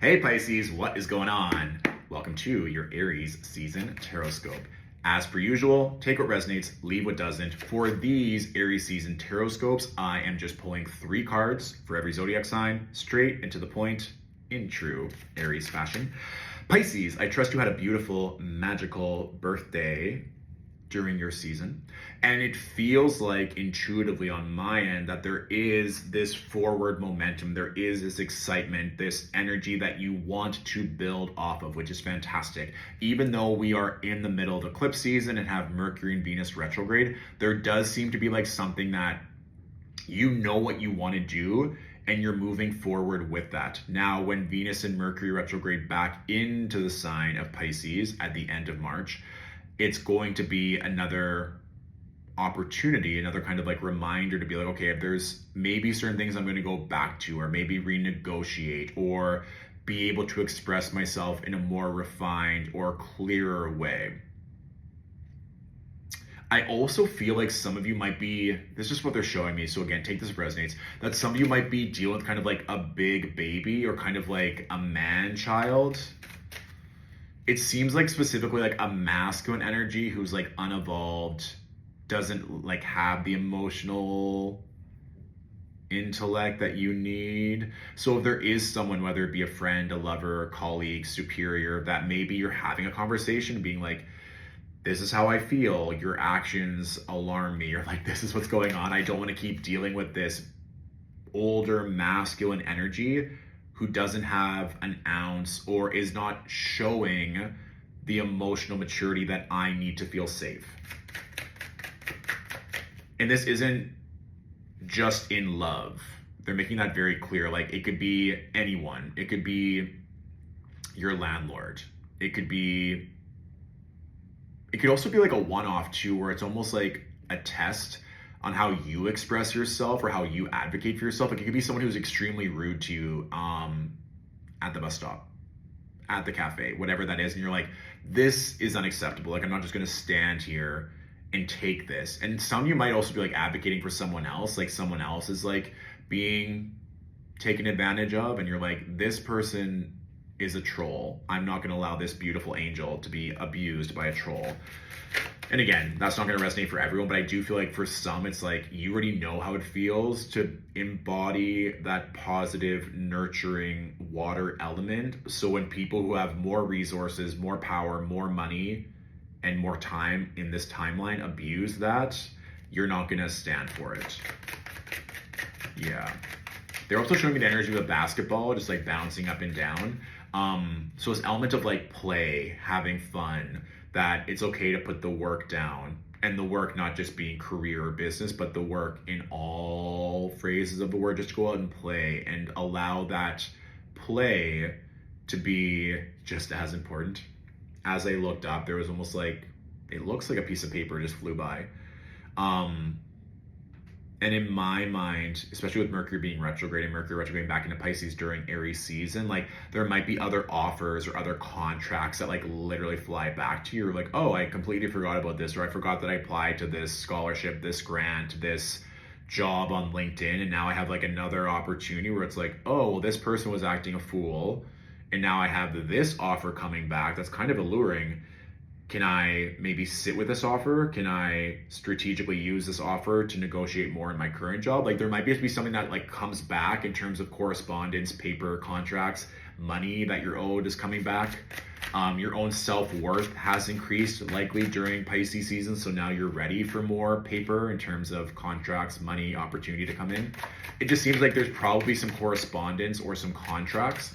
Hey Pisces, what is going on? Welcome to your Aries season Tarotscope. As per usual, take what resonates, leave what doesn't. For these Aries season Tarotscopes, I am just pulling 3 cards for every zodiac sign, straight and to the point, in true Aries fashion. Pisces, I trust you had a beautiful, magical birthday during your season. And it feels like intuitively on my end that there is this forward momentum, there is this excitement, this energy that you want to build off of, which is fantastic. Even though we are in the middle of eclipse season and have Mercury and Venus retrograde, there does seem to be like something that you know what you want to do and you're moving forward with that. Now, when Venus and Mercury retrograde back into the sign of Pisces at the end of March, it's going to be another opportunity, another kind of like reminder to be like, okay, if there's maybe certain things I'm going to go back to, or maybe renegotiate, or be able to express myself in a more refined or clearer way. I also feel like some of you might be, this is just what they're showing me, so again, take this if it resonates, that some of you might be dealing with kind of like a big baby or kind of like a man child. It seems like specifically like a masculine energy who's like unevolved, doesn't like have the emotional intellect that you need. So if there is someone, whether it be a friend, a lover, a colleague, superior, that maybe you're having a conversation being like, this is how I feel, your actions alarm me, or like, this is what's going on, I don't want to keep dealing with this older masculine energy who doesn't have an ounce or is not showing the emotional maturity that I need to feel safe. And this isn't just in love. They're making that very clear. Like, it could be anyone. It could be your landlord. It could also be like a one-off too, where it's almost like a test on how you express yourself or how you advocate for yourself. Like, it could be someone who's extremely rude to you at the bus stop, at the cafe, whatever that is. And you're like, this is unacceptable. Like, I'm not just going to stand here and take this. And some of you might also be like advocating for someone else. Like, someone else is like being taken advantage of. And you're like, this person is a troll. I'm not going to allow this beautiful angel to be abused by a troll. And again, that's not going to resonate for everyone, but I do feel like for some, it's like you already know how it feels to embody that positive, nurturing water element. So when people who have more resources, more power, more money, and more time in this timeline abuse that, you're not going to stand for it. Yeah. They're also showing me the energy of a basketball, just like bouncing up and down. So this element of like play, having fun, that it's okay to put the work down, and the work not just being career or business, but the work in all phrases of the word, just go out and play and allow that play to be just as important. As I looked up, there was almost like, it looks like a piece of paper just flew by. And in my mind, especially with Mercury being retrograde and Mercury retrograding back into Pisces during Aries season, like there might be other offers or other contracts that like literally fly back to you. You're like, oh, I completely forgot about this, or I forgot that I applied to this scholarship, this grant, this job on LinkedIn, and now I have like another opportunity where it's like, oh, well, this person was acting a fool, and now I have this offer coming back that's kind of alluring. Can I maybe sit with this offer? Can I strategically use this offer to negotiate more in my current job? Like, there might be something that like comes back in terms of correspondence, paper, contracts, money that you're owed is coming back. Your own self-worth has increased likely during Pisces season, so now you're ready for more paper in terms of contracts, money, opportunity to come in. It just seems like there's probably some correspondence or some contracts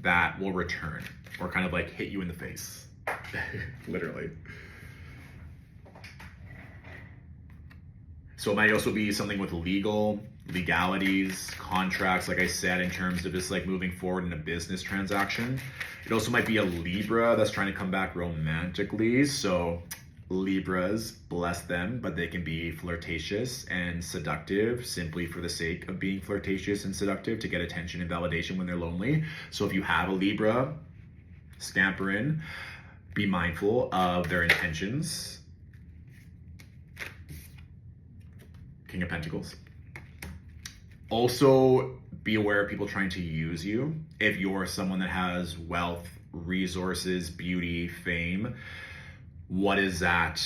that will return or kind of like hit you in the face, literally. So it might also be something with legalities, contracts, like I said, in terms of just like moving forward in a business transaction. It also might be a Libra that's trying to come back romantically. So Libras, bless them, but they can be flirtatious and seductive simply for the sake of being flirtatious and seductive to get attention and validation when they're lonely. So if you have a Libra, scamper in, be mindful of their intentions. King of Pentacles. Also, be aware of people trying to use you. If you're someone that has wealth, resources, beauty, fame, what does that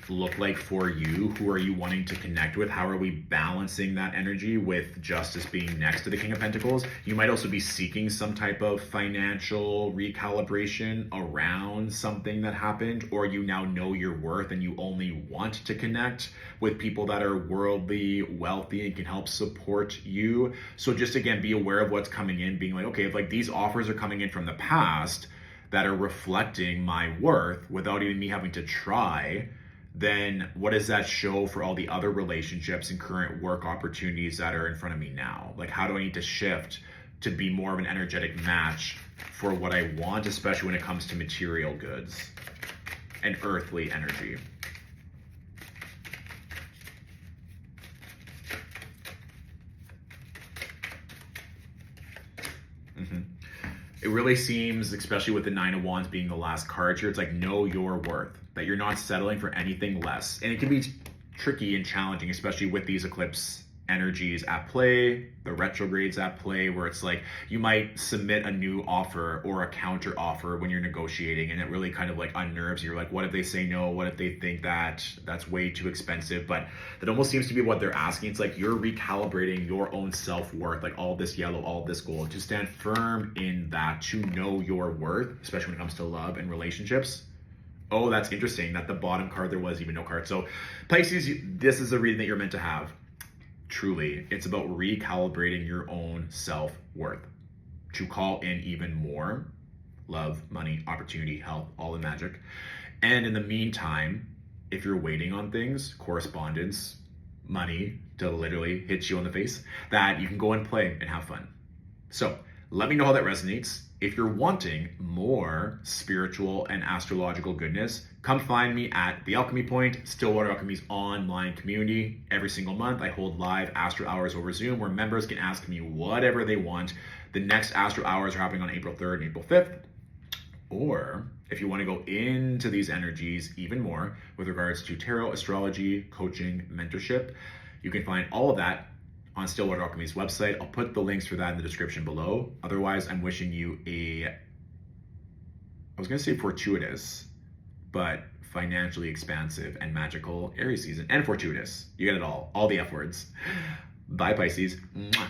look like for you? Who are you wanting to connect with? How are we balancing that energy with justice being next to the King of Pentacles? You might also be seeking some type of financial recalibration around something that happened, or you now know your worth and you only want to connect with people that are worldly, wealthy, and can help support you. So just again, be aware of what's coming in, being like, okay, if like these offers are coming in from the past that are reflecting my worth without even me having to try, then what does that show for all the other relationships and current work opportunities that are in front of me now? Like, how do I need to shift to be more of an energetic match for what I want, especially when it comes to material goods and earthly energy? It really seems, especially with the Nine of Wands being the last card here, it's like know your worth, that you're not settling for anything less. And it can be tricky and challenging, especially with these eclipse energies at play, the retrogrades at play, where it's like you might submit a new offer or a counter offer when you're negotiating, and it really kind of like unnerves you. You're like, what if they say no? What if they think that that's way too expensive? But that almost seems to be what they're asking. It's like you're recalibrating your own self-worth, like all this yellow, all this gold, to stand firm in that, to know your worth, especially when it comes to love and relationships. Oh, that's interesting that the bottom card, there was even no card. So Pisces, this is a reading that you're meant to have. Truly, it's about recalibrating your own self-worth to call in even more love, money, opportunity, health, all the magic. And in the meantime, if you're waiting on things, correspondence, money to literally hit you in the face, that you can go and play and have fun. So let me know how that resonates. If you're wanting more spiritual and astrological goodness, come find me at The Alchemy Point, Stillwater Alchemy's online community. Every single month, I hold live Astro Hours over Zoom where members can ask me whatever they want. The next Astro Hours are happening on April 3rd and April 5th. Or if you want to go into these energies even more with regards to tarot, astrology, coaching, mentorship, you can find all of that on Stillwater Alchemy's website. I'll put the links for that in the description below. Otherwise, I'm wishing you I was going to say fortuitous, but financially expansive and magical Aries season. And fortuitous. You get it all the F words. Bye, Pisces. Mwah.